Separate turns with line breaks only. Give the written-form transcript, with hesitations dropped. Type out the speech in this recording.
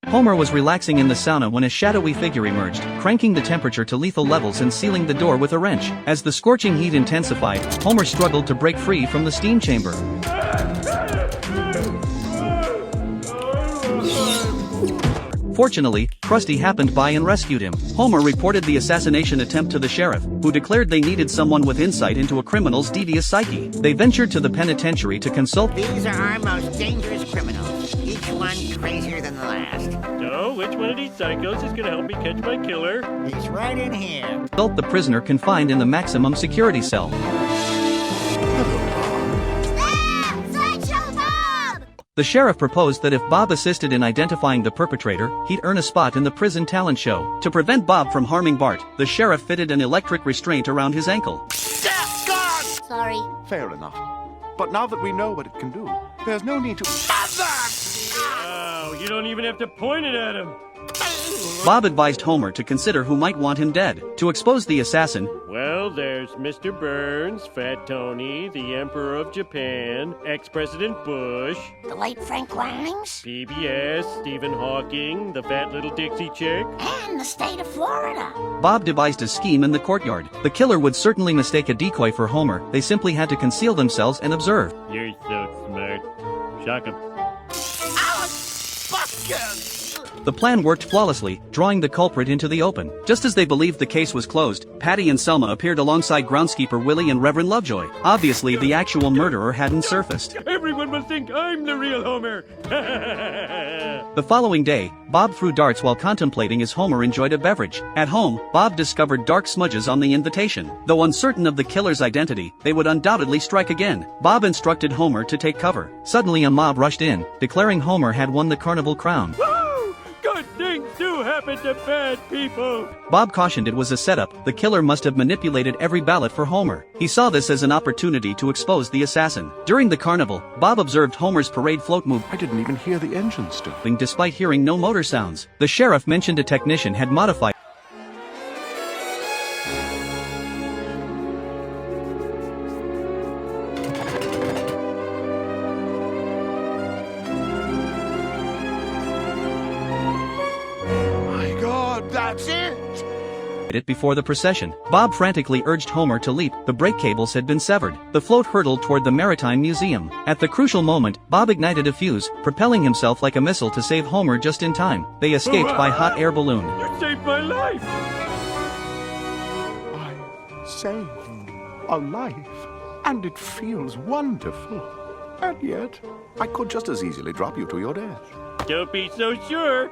Homer was relaxing in the sauna when a shadowy figure emerged, cranking the temperature to lethal levels and sealing the door with a wrench. As the scorching heat intensified, Homer struggled to break free from the steam chamber. Fortunately, Krusty happened by and rescued him. Homer reported the assassination attempt to the sheriff, who declared they needed someone with insight into a criminal's devious psyche. They ventured to the penitentiary to consult.
These are our most dangerous criminals, each one crazier than the last.
So, which one of these psychos is gonna help me catch my killer?
He's right in here.
Consult the prisoner confined in the maximum security cell. The sheriff proposed that if Bob assisted in identifying the perpetrator, he'd earn a spot in the prison talent show. To prevent Bob from harming Bart, the sheriff fitted an electric restraint around his ankle.
Sorry.
Fair enough. But now that we know what it can do, there's no need to...
Oh, you don't even have to point it at him.
Bob advised Homer to consider who might want him dead. To expose the assassin,
Well, there's Mr. Burns, Fat Tony, the Emperor of Japan, ex-President Bush,
The late Frank Grimes?
PBS, Stephen Hawking, the fat little Dixie chick.
And the state of Florida.
Bob devised a scheme in the courtyard. The killer would certainly mistake a decoy for Homer. They simply had to conceal themselves and observe.
You're so smart. Shock 'em.
The plan worked flawlessly, drawing the culprit into the open. Just as they believed the case was closed, Patty and Selma appeared alongside groundskeeper Willie and Reverend Lovejoy. Obviously, the actual murderer hadn't surfaced.
Everyone will think I'm the real Homer.
The following day, Bob threw darts while contemplating as Homer enjoyed a beverage. At home, Bob discovered dark smudges on the invitation. Though uncertain of the killer's identity, they would undoubtedly strike again. Bob instructed Homer to take cover. Suddenly a mob rushed in, declaring Homer had won the carnival crown.
Good things do happen to bad people.
Bob cautioned it was a setup. The killer must have manipulated every ballot for Homer. He saw this as an opportunity to expose the assassin. During the carnival, Bob observed Homer's parade float move.
I didn't even hear the engine start.
Despite hearing no motor sounds. The sheriff mentioned a technician had modified.
That's it!
It before the procession. Bob frantically urged Homer to leap. The brake cables had been severed. The float hurtled toward the Maritime Museum. At the crucial moment, Bob ignited a fuse, propelling himself like a missile to save Homer just in time. They escaped by hot air balloon.
You saved my life.
I saved a life, and it feels wonderful. And yet, I could just as easily drop you to your death.
Don't be so sure.